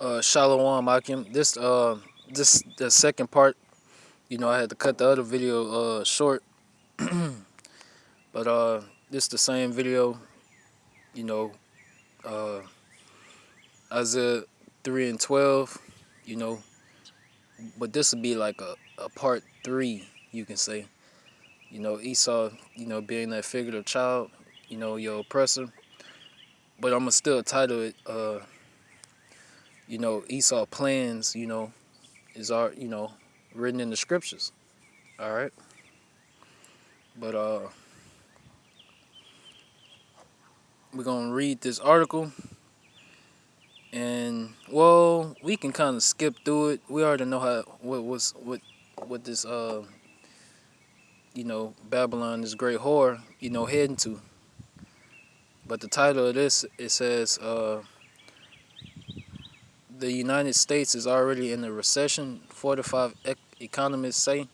Shalom Akim. This the second part. I had to cut the other video short, but this the same video. You know, uh, Isaiah 3 and 12. You know, but this would be like a part three. You can say. Esau. Being that figurative child. Your oppressor. But I'm gonna still title it. Esau plans. Is our written in the scriptures. All right. But we're gonna read this article, and well, we can kind of skip through it. We already know what this Babylon, this great whore, heading to. But the title of this, it says the United States is already in a recession. 45 economists say.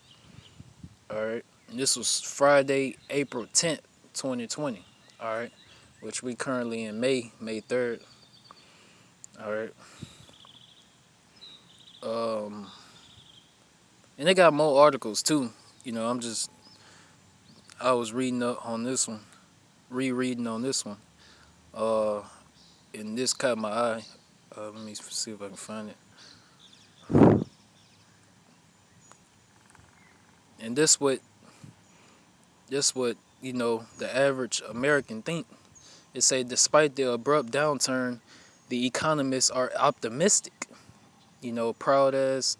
All right, and this was Friday, April 10th, 2020. All right, which we currently in May 3rd. All right. And they got more articles too. I was reading up on this one, rereading on this one. Uh, and this caught my eye. Let me see if I can find it. And this what the average American think. It say despite the abrupt downturn, the economists are optimistic. Proud as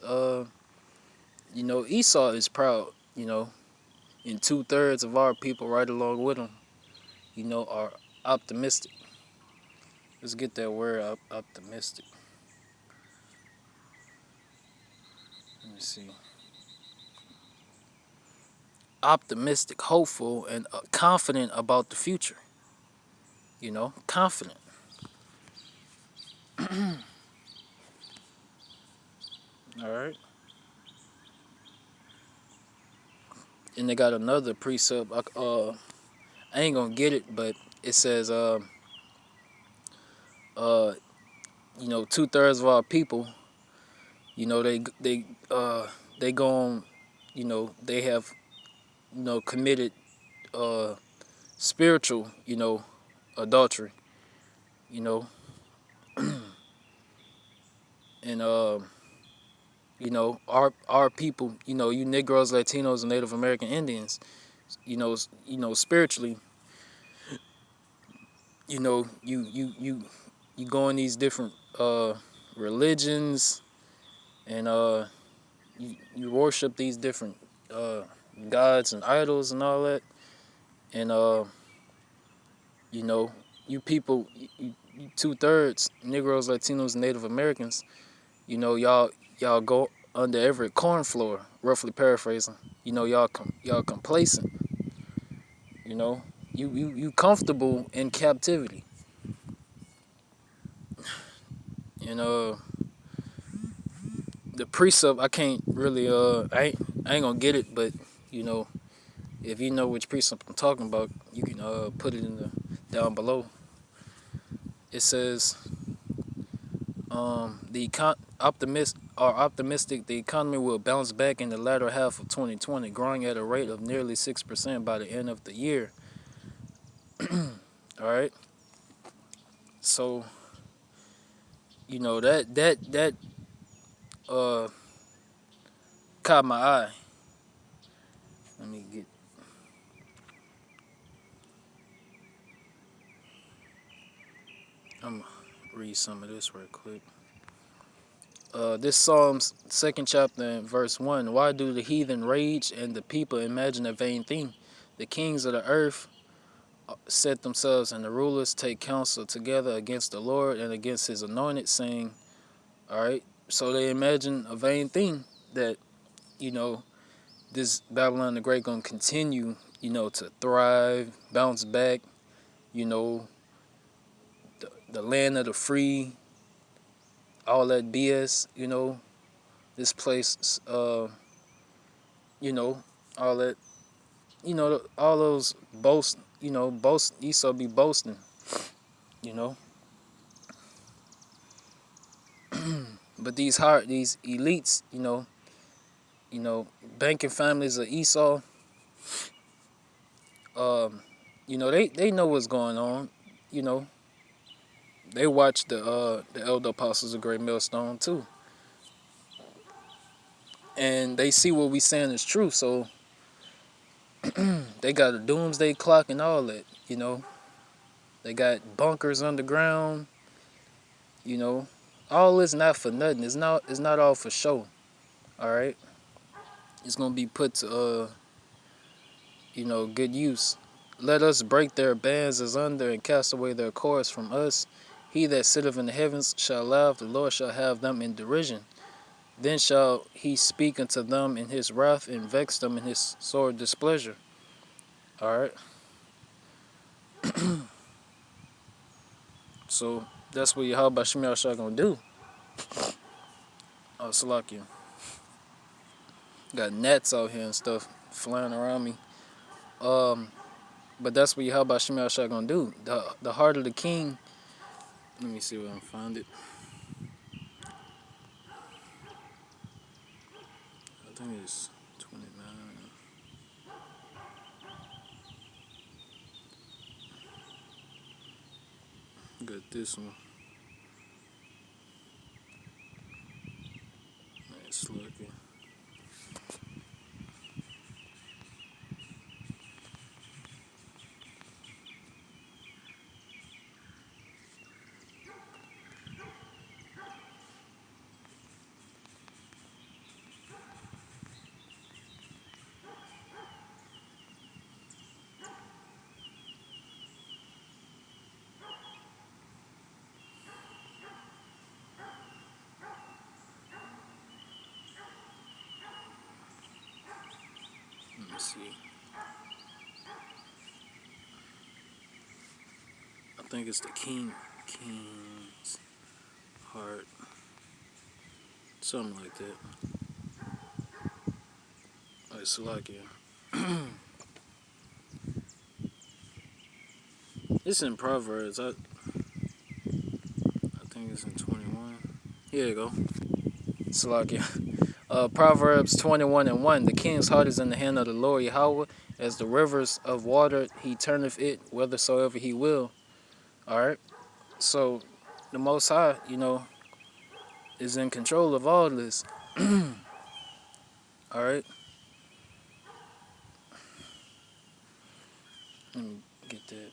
Esau is proud. And 2/3 of our people right along with him, are optimistic. Let's get that word optimistic. Let me see. Optimistic, hopeful, and confident about the future. Confident. All right. And they got another precept. I ain't gonna get it, but it says, 2/3 of our people, they gone, they have, committed spiritual, adultery, you know, and our people, you Negroes, Latinos, and Native American Indians, spiritually, you go in these different religions, and you worship these different gods and idols and all that, and you know you people, you 2/3 Negroes, Latinos, and Native Americans, y'all go under every corn floor, roughly paraphrasing. Y'all complacent. You know, you comfortable in captivity. And the precept, I can't really I ain't gonna get it, but you know if you know which precept I'm talking about, you can put it in the down below. It says optimists are optimistic the economy will bounce back in the latter half of 2020, growing at a rate of nearly 6% by the end of the year. All right, so that uh caught my eye. Let me get. I'm gonna read some of this real quick. This Psalms 2nd chapter and verse 1. Why do the heathen rage and the people imagine a vain thing? The kings of the earth set themselves, and the rulers take counsel together against the Lord and against his anointed, saying, all right, so they imagine a vain thing, that, this Babylon the Great gonna continue, to thrive, bounce back, you know, the land of the free, all that BS, this place, all that, all those Esau be boasting, you know. But these elites, you know, banking families of Esau, um, they know what's going on. You know, they watch the elder apostles of Great Millstone too, and they see what we saying is true. So they got a doomsday clock and all that. They got bunkers underground. You know, all this not for nothing. It's not all for show. All right, it's gonna be put to good use. Let us break their bands as under and cast away their cords from us. He that sitteth in the heavens shall laugh, the Lord shall have them in derision. Then shall he speak unto them in his wrath and vex them in his sore displeasure. Alright, so that's what Yahweh Shem Yahshua gonna do. Oh, Salakia. Got gnats out here and stuff flying around me. Um, but that's what Yahweh Shem Yahshua gonna do. The heart of the king. Let me see where I can find it. I think it's 29. Got this one. Nice looking. Let me see. I think it's the king's heart. Something like that. Alright, Salakia. It's in Proverbs. I think it's in 21. Here you go. Salakia. Proverbs 21:1. The king's heart is in the hand of the Lord Yahweh. As the rivers of water, he turneth it whithersoever he will. Alright. So the Most High, is in control of all this. Alright. Let me get that.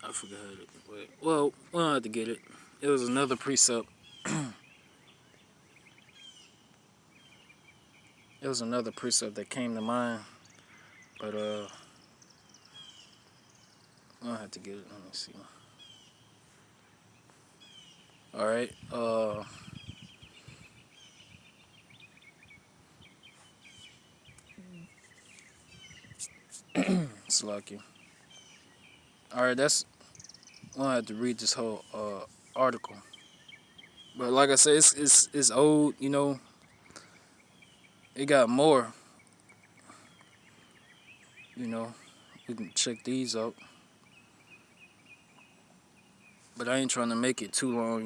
I forgot it. Wait. Well, we don't have to get it. It was another precept. It was another precept that came to mind, but we don't have to get it. Let me see. All right. It's lucky. All right. That's. We don't have to read this whole article, but like I said, it's old. It got more. We can check these out. But I ain't trying to make it too long.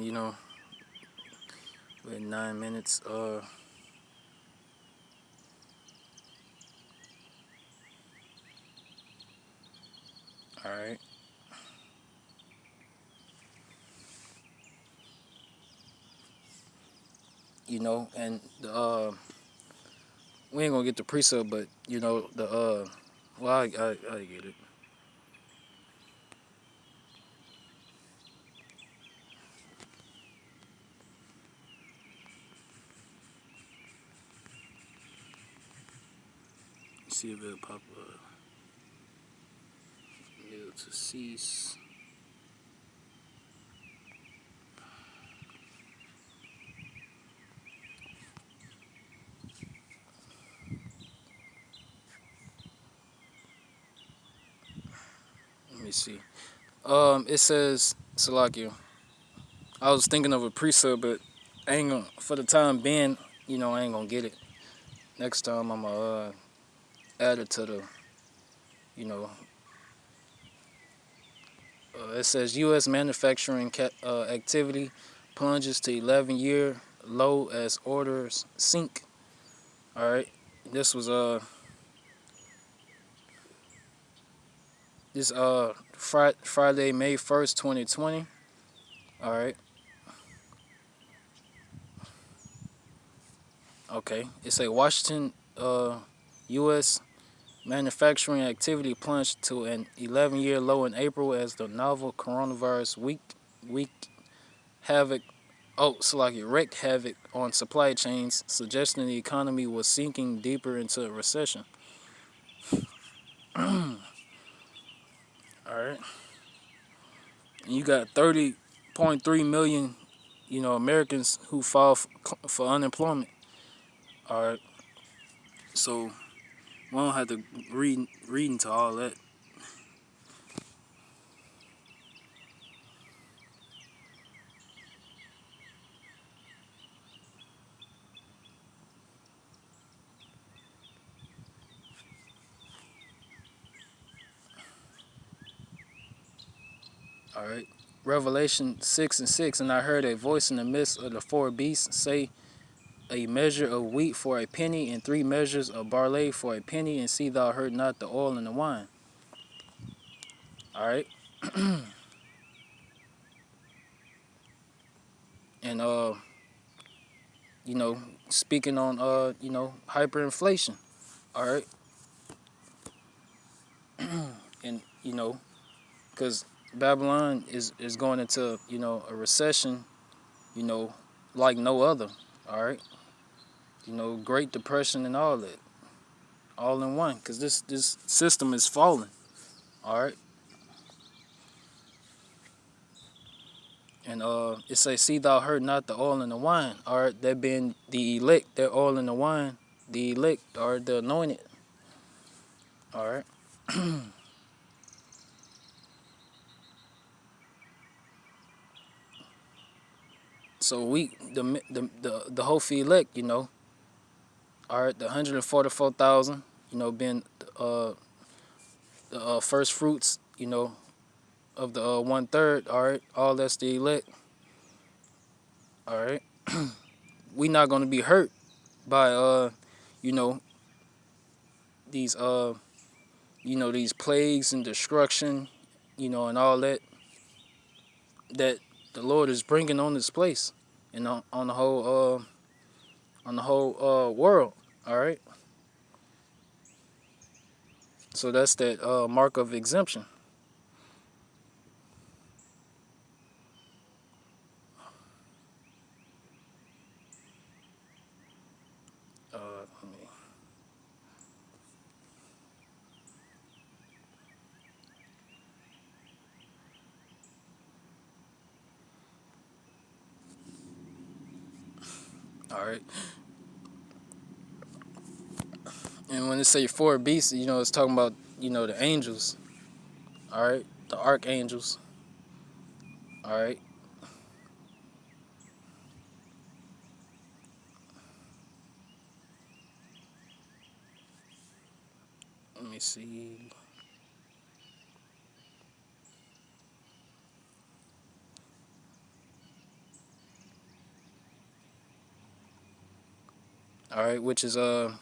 We're at 9 minutes. All right. And the we ain't gonna get the precept, but the well, I get it. See if it'll pop up. Able to cease. see. It says Salakia. I was thinking of a precept, but I ain't gonna for the time being. I ain't gonna get it. Next time I'm gonna add it to the. You know, it says U.S. manufacturing activity plunges to 11-year low as orders sink. All right, this was this Friday, May 1st, 2020. All right, okay. It's a Washington, U.S. manufacturing activity plunged to an 11-year low in April as the novel coronavirus week havoc. Oh, Salaki wreaked havoc on supply chains, suggesting the economy was sinking deeper into a recession. All right, and you got 30.3 million, Americans who file for unemployment. All right, so we don't have to read into all that. All right. Revelation 6:6, and I heard a voice in the midst of the four beasts say, a measure of wheat for a penny, and 3 measures of barley for a penny, and see thou hurt not the oil and the wine. All right. And you know, speaking on hyperinflation. All right. And because Babylon is going into a recession, you know, like no other. All right. Great Depression and all that, all in one. Because this system is falling. All right. And it say, see thou hurt not the oil and the wine. All right, that being the elect, that oil and the wine, the elect are the anointed. All right. So we the whole elect, all right, the 144,000, being the first fruits, of the 1/3. All right, all that's the elect. All right, we not gonna be hurt by you know, these these plagues and destruction, and all that the Lord is bringing on this place and on the whole world. All right, so that's that mark of exemption. Let me- all right, and when it say four beasts, it's talking about the angels. All right, the archangels. All right, let me see. All right, which is the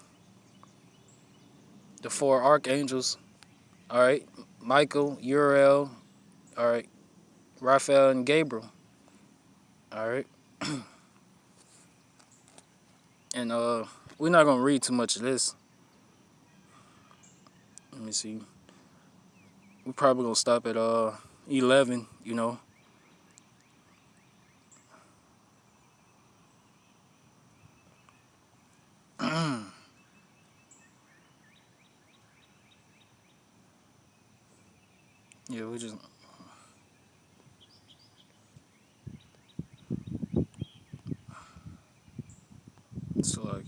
four archangels. All right, Michael, Uriel. All right, Raphael and Gabriel. All right, and we're not gonna read too much of this. Let me see. We're probably gonna stop at 11. Yeah, we just so like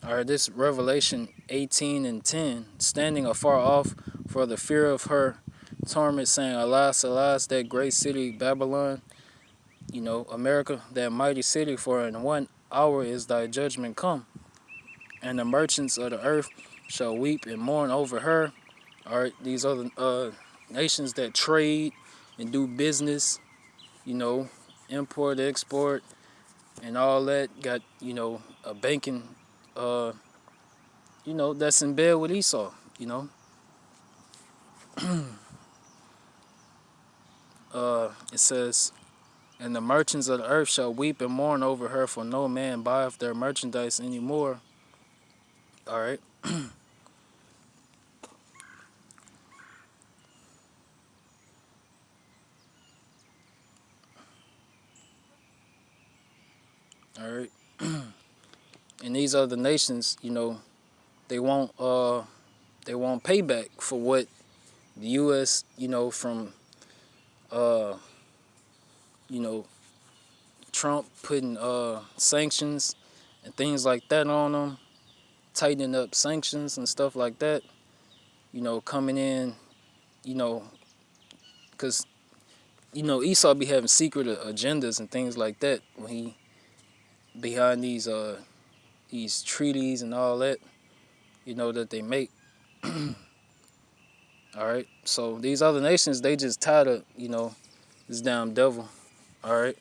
all All right, this Revelation 18 and 10. Standing afar off for the fear of her torment, saying, Alas, alas, that great city Babylon, America, that mighty city, for in 1 hour is thy judgment come. And the merchants of the earth shall weep and mourn over her. All right, these other nations that trade and do business, import, export, and all that, got, a banking, uh, that's in bed with Esau, It says, and the merchants of the earth shall weep and mourn over her, for no man buyeth their merchandise anymore. All right. All right. And these other nations, they won't pay back for what the U.S. From uh, you know Trump putting sanctions and things like that on them, tightening up sanctions and stuff like that. Coming in, because Esau be having secret agendas and things like that when he behind these treaties and all that, that they make. All right. So these other nations, they just tired of, this damn devil. All right.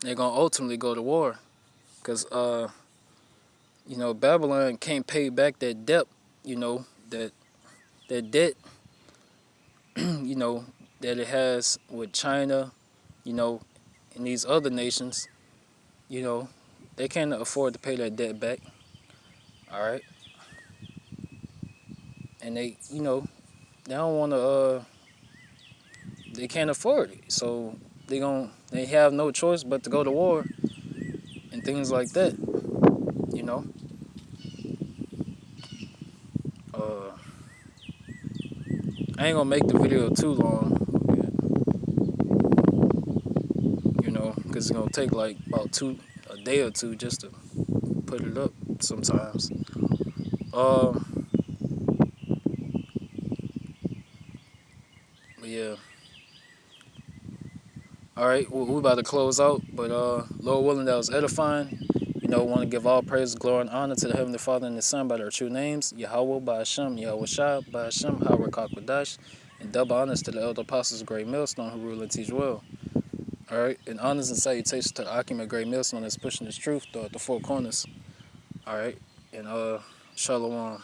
They're gonna ultimately go to war, cause Babylon can't pay back that debt, that debt, you know, that it has with China, you know, and these other nations, you know, they can't afford to pay that debt back. All right. And they don't want to they can't afford it, so they have no choice but to go to war and things like that. You know, uh, I ain't gonna make the video too long, because it's gonna take like about a day or two just to put it up. Sometimes. But yeah. All right, we about to close out, but Lord willing, that was edifying. Want to give all praise, glory, and honor to the Heavenly Father and the Son by their true names, Yahweh, by Hashem, Yahweh Shai, by Hashem, Howard Kakwadash, and double honors to the elder apostles of Great Millstone who rule and teach well. All right, and honors and salutations to the Akim of Great Millstone that's pushing this truth throughout the four corners. All right, and Shalom.